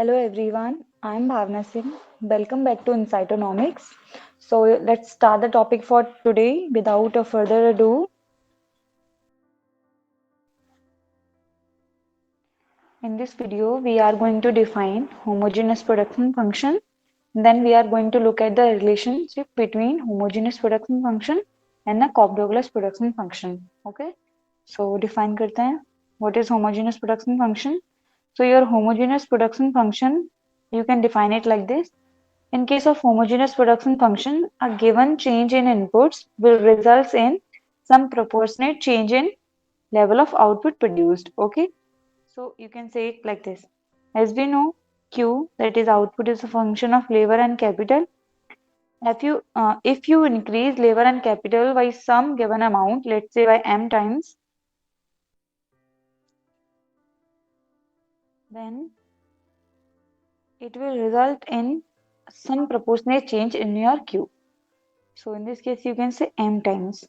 Hello everyone, I'm Bhavna Singh. Welcome back to Incytonomics. So let's start the topic for today without a further ado. In this video, we are going to define homogeneous production function. Then we are going to look at the relationship between homogeneous production function and the Cobb-Douglas production function. Okay, so define करते हैं. What is homogeneous production function? So your homogeneous production function, you can define it like this. In case of homogeneous production function, a given change in inputs will result in some proportionate change in level of output produced. Okay, so you can say it like this. As we know, Q, that is output, is a function of labor and capital. If you increase labor and capital by some given amount, let's say by m times, then it will result in some proportionate change in your Q. So in this case, you can say m times.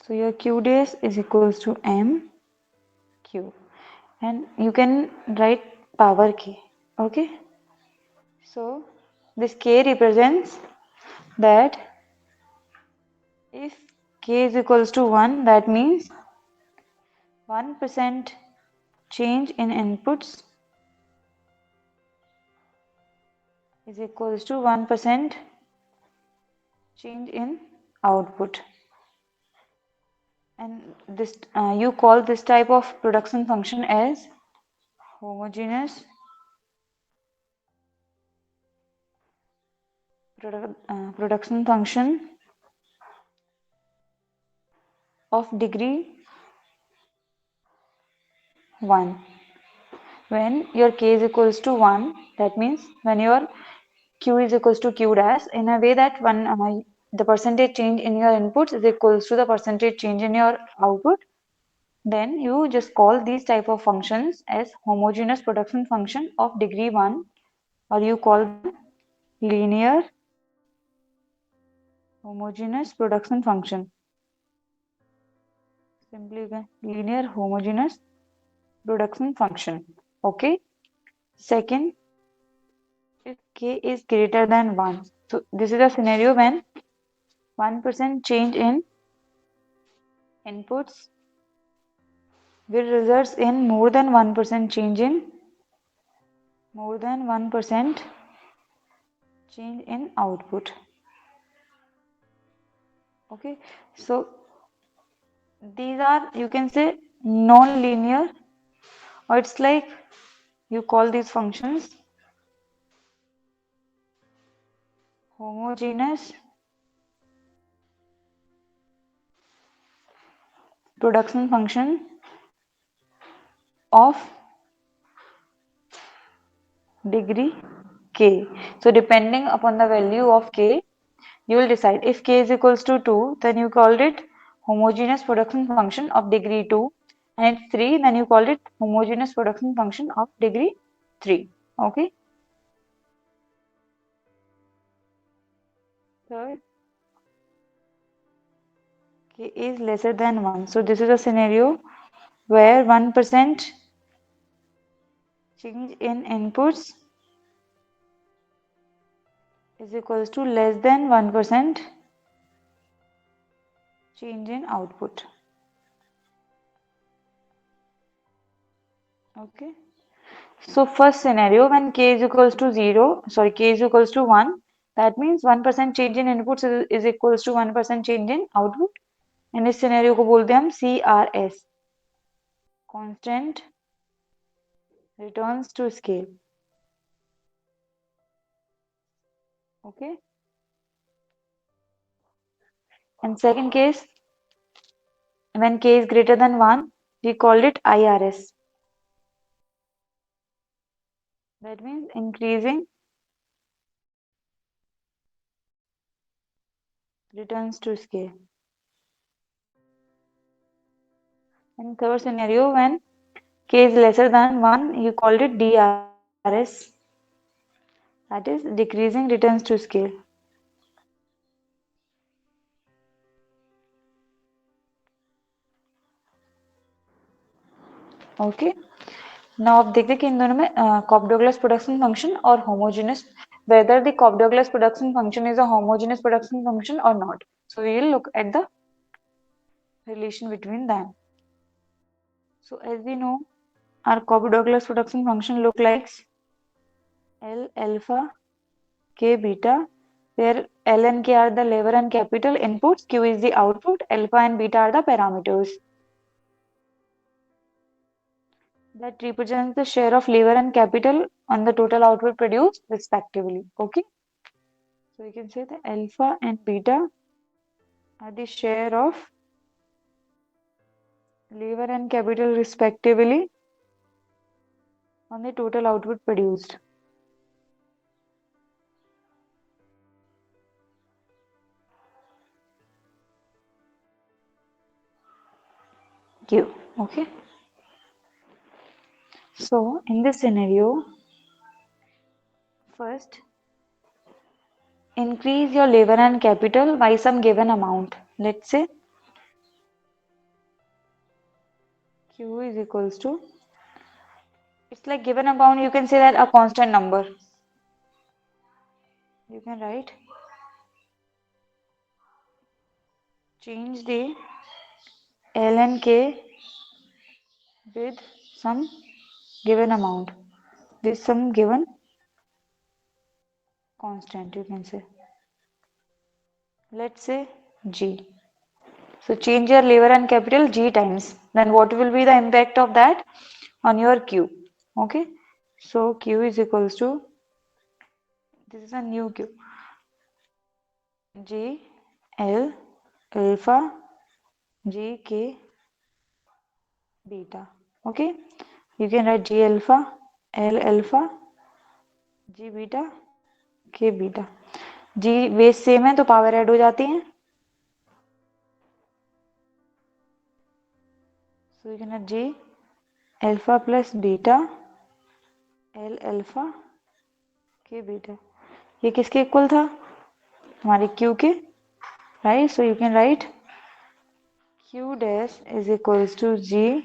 So your Q days is equals to m Q, and you can write power K. Okay. So this K represents that if K is equals to 1, that means 1% change in inputs is equals to 1% change in output. And this you call this type of production function as homogeneous production function of degree 1. When your K is equals to 1, that means when your Q is equals to Q dash, in a way that the percentage change in your inputs is equals to the percentage change in your output, then you just call these type of functions as homogeneous production function of degree 1, or you call them linear homogeneous production function. Simply linear homogeneous production function. Okay. Second, if K is greater than 1. So this is a scenario when 1% change in inputs will result in more than 1% change in output. Okay, so these are, you can say, non-linear, or it's like you call these functions homogeneous production function of degree K. So depending upon the value of K, you will decide. If K is equals to 2, then you called it homogeneous production function of degree 2, and it's 3, then you called it homogeneous production function of degree 3. Okay. Third, K is lesser than 1. So this is a scenario where 1% change in inputs is equals to less than 1% change in output. Okay. So first scenario, when K is equals to 1, that means 1% change in inputs is equals to 1% change in output. And इस scenario को बोलते हैं हम CRS, constant returns to scale. Okay. And second case, when K is greater than 1, we call it IRS. That means increasing returns to scale. And third scenario, when K is lesser than 1, you called it DRS. That is decreasing returns to scale. Okay, now आप देखते हैं कि इन दोनों में corp-Douglas production function और homogeneous, whether the Cobb-Douglas production function is a homogeneous production function or not. So we will look at the relation between them. So as we know, our Cobb-Douglas production function look like L alpha K beta, where L and K are the lever and capital inputs, Q is the output, alpha and beta are the parameters. That represents the share of lever and capital on the total output produced respectively. Okay, so you can say the alpha and beta are the share of lever and capital respectively on the total output produced. Q. Okay, so in this scenario, first increase your lever and capital by some given amount. Let's say Q is equals to, it's like given amount, you can say that a constant number. You can write change the L and K with some given amount, with some given constant, you can say. Let's say G. So change your lever and capital G times. Then what will be the impact of that on your Q? Okay. So Q is equals to, this is a new Q, G L alpha G K beta. Okay. You can write G alpha L alpha G beta K beta. G base same है तो power add हो जाती है. So you can have G alpha plus beta L alpha K beta. ये किसके equal था? हमारे Q के, right? So you can write Q dash is equals to G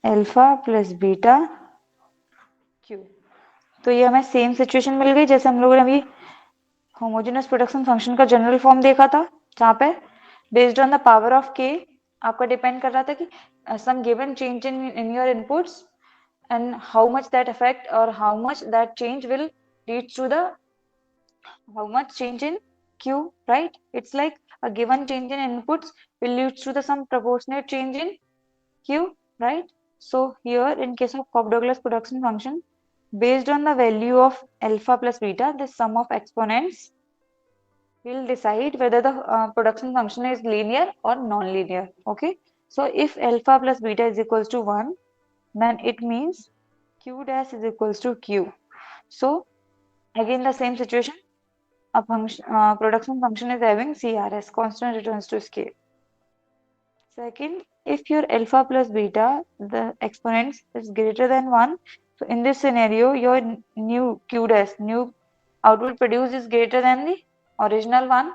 alpha plus beta Q. तो ये हमें सेम सिचुएशन मिल गई जैसे हम लोगों ने अभी होमोजेनस प्रोडक्शन फंक्शन का जनरल फॉर्म देखा था, जहाँ पे based on the power of के आपका डिपेंड कर रहा था कि some given change in your inputs and how much that affect or how much that change will lead to the how much change in Q, right? It's like a given change in inputs will lead to the some proportionate change in Q, right? So here in case of Cobb-Douglas production function, based on the value of alpha plus beta, the sum of exponents will decide whether the production function is linear or non-linear. Okay, so if alpha plus beta is equals to 1, then it means Q dash is equals to Q. So again the same situation, a function production function is having CRS, constant returns to scale. Second, if your alpha plus beta, the exponents is greater than 1, so in this scenario your new Q dash, new output produced is greater than the original one,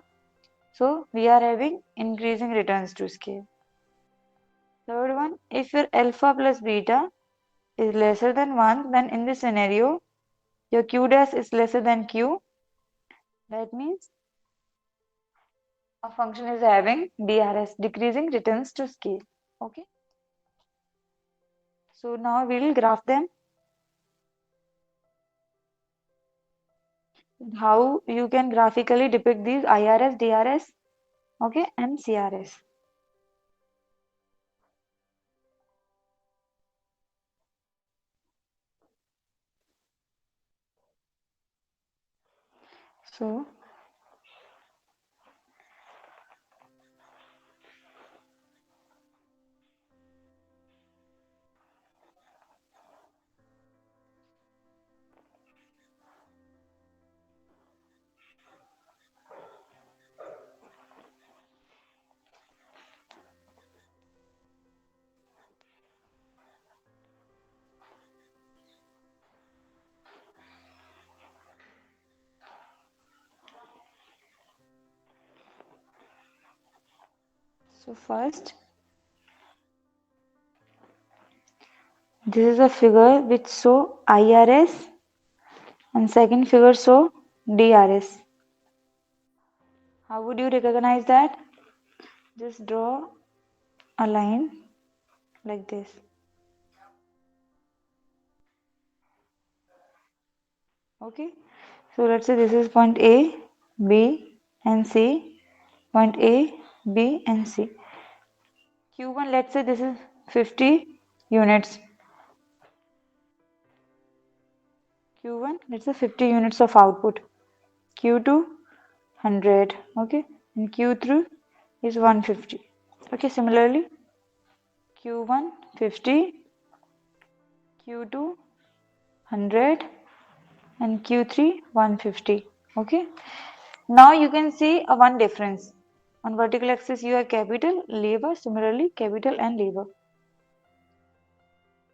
so we are having increasing returns to scale. Third one, if your alpha plus beta is lesser than 1, then in this scenario your Q dash is lesser than Q. That means a function is having DRS, decreasing returns to scale. Okay. So now we will graph them. How you can graphically depict these IRS, DRS, okay, and CRS. So first This is a figure which show IRS and second figure show DRS. How would you recognize that? Just draw a line like this. Okay, so let's say this is point A, B and C, point A, B and C. Q1, let's say this is 50 units. Q1, let's say 50 units of output. Q2, 100, okay, and Q3 is 150. Okay, similarly, Q1, 50, Q2, 100, and Q3, 150. Okay, now you can see a one difference. On vertical axis you have capital, labor, similarly capital and labor.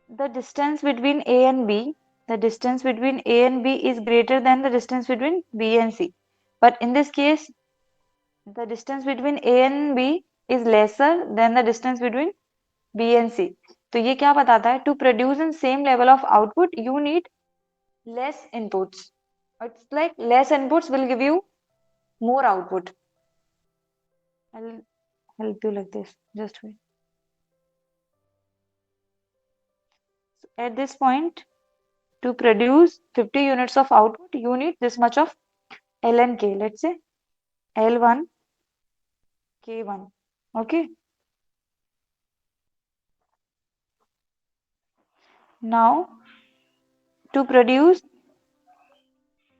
The distance between A and B, the distance between A and B is greater than the distance between B and C. But in this case, the distance between A and B is lesser than the distance between B and C. तो ये क्या बताता है? To produce in same level of output, you need less inputs. It's like less inputs will give you more output. I'll help you like this. Just wait. So at this point, to produce 50 units of output, you need this much of ln k. Let's say L1 K1. Okay. Now to produce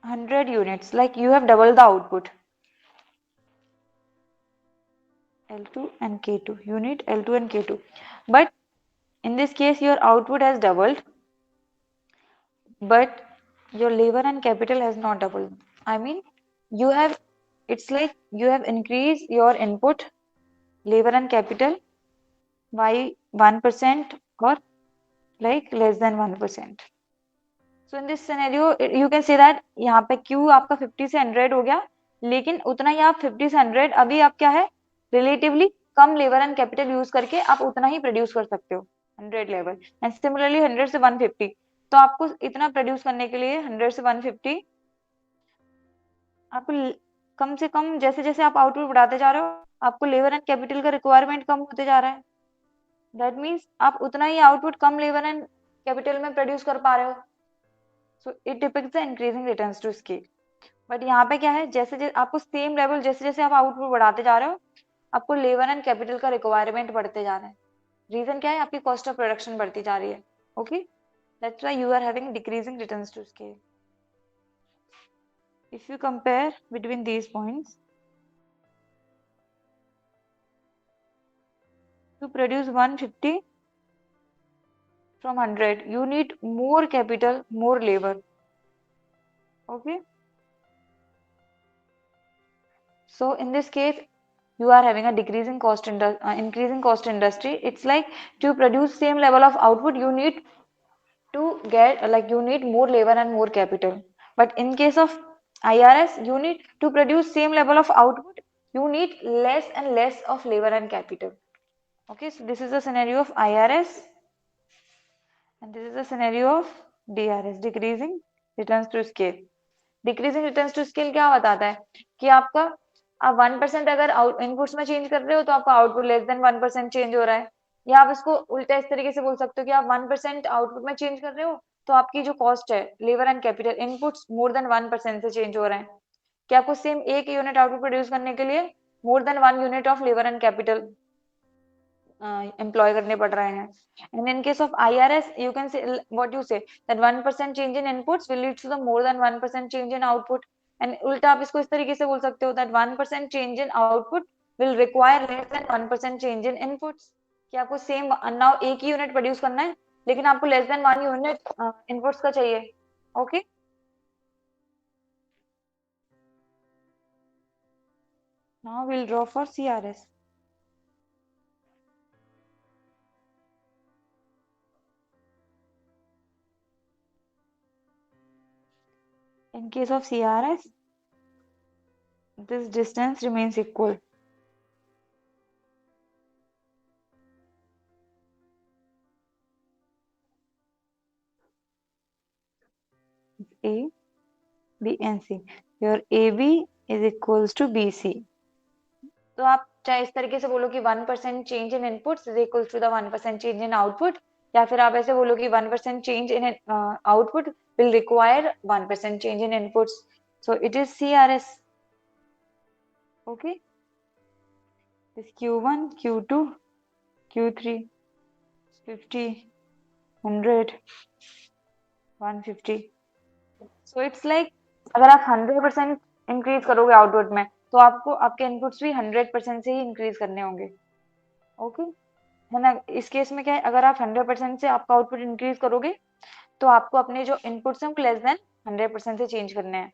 100 units, like you have doubled the output. L2 and K2. You need L2 and K2. But in this case, your output has doubled, but your labor and capital has not doubled. I mean, it's like you have increased your input, labor and capital by 1% or like less than 1%. So in this scenario, you can say that यहाँ पे Q आपका 50 से 100 हो गया, लेकिन उतना ही आप 50 से 100 अभी आप क्या है, relatively come labour and capital use करके आप उतना ही प्रोड्यूस कर सकते हो 100 लेवल, एंड सिमिलरली 100 से 150. तो आपको इतना प्रोड्यूस करने के लिए 100 से 150 आपको कम से कम, जैसे जैसे आप आउटपुट बढ़ाते जा रहे हो, आपको लेबर एंड कैपिटल का रिक्वायरमेंट कम होते जा रहा है. दैट मीन्स आप उतना ही आउटपुट कम लेबर एंड कैपिटल में प्रोड्यूस कर पा रहे हो. So it depicts the increasing returns to scale. But यहाँ पे क्या है, जैसे जैसे आपको सेम लेवल, जैसे जैसे आप आउटपुट बढ़ाते जा रहे हो, आपको लेबर एंड कैपिटल का रिक्वायरमेंट बढ़ते जा रहा है. रीजन क्या है? आपकी कॉस्ट ऑफ प्रोडक्शन बढ़ती जा रही है. Okay, that's why you are having decreasing returns to scale. If you compare between these points, to produce 150 from 100, you need more capital, more labor. Okay, so in this case you are having a decreasing cost increasing cost industry. It's like to produce same level of output, you need to get you need more labor and more capital. But in case of IRS, you need to produce same level of output, you need less and less of labor and capital. Okay, so this is the scenario of IRS and this is the scenario of DRS, decreasing returns to scale. Decreasing returns to scale क्या बताता है कि आपका आप 1% अगर inputs में change कर रहे हो तो आपका आउटपुट लेस देन 1% चेंज हो रहा है. या आप इसको उल्टा इस तरीके से बोल सकते हो कि आप 1% आउटपुट में चेंज कर रहे हो तो आपकी जो कॉस्ट है labour and capital inputs more than 1% से चेंज हो रहे हैं. कि आपको सेम एक यूनिट आउटपुट प्रोड्यूस करने के लिए more than 1 unit of labour and capital employ करने पड़ रहे हैं. And in case of IRS, you can say what you say that 1% change in inputs will lead to the more than 1% change in output. And उल्टा आप इसको इस तरीके से बोल सकते हो that 1% change in output will require less than 1% change in inputs. कि आपको सेम नाउ एक ही यूनिट प्रोड्यूस करना है लेकिन आपको लेस देन 1 यूनिट इनपुट्स का चाहिए. Okay, now we'll draw for CRS. In case of CRS, this distance remains equal. A, B and C. Your AB is equals to BC. तो आप चाहे इस तरीके से बोलो कि 1% change in inputs is equals to the 1% change in output, या फिर आप ऐसे बोलो कि 1% change in output will require 1% change in inputs. So it is CRS. Okay. This Q1, Q2, Q3, 50, 100, 150. So it's like अगर आप 100% इंक्रीज करोगे output में तो आपको आपके इनपुट्स भी 100% से ही इंक्रीज करने होंगे. ओके है ना. इस केस में क्या है, अगर आप 100% से आपका आउटपुट इंक्रीज करोगे तो आपको अपने जो इनपुट्स हैं लेस देन 100% से चेंज करने हैं.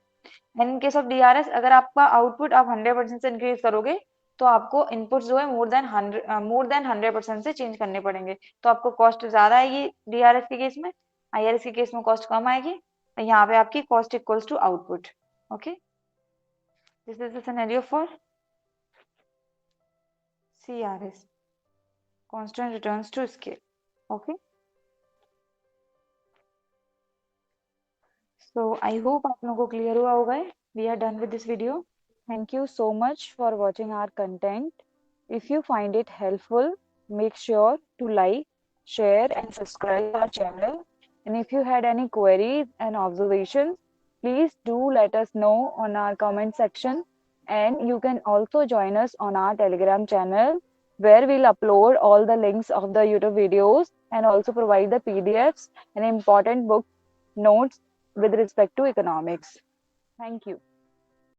And in case of DRS अगर आपका आउटपुट आप 100% से इंक्रीज करोगे तो आपको इनपुट्स जो है मोर देन 100% से चेंज करने पड़ेंगे. तो आपको कॉस्ट ज्यादा आएगी डीआरएस के केस में, आईआरएस के केस में कॉस्ट कम आएगी. तो यहाँ पे आपकी cost equals to output. Okay, this is the scenario for CRS, constant returns to scale. Okay, so I hope आप लोगों को clear हुआ होगा. We are done with this video. Thank you so much for watching our content. If you find it helpful, make sure to like, share and subscribe our channel. And if you had any queries and observations, please do let us know on our comment section. And you can also join us on our Telegram channel where we'll upload all the links of the YouTube videos and also provide the PDFs and important book notes with respect to economics. Thank you.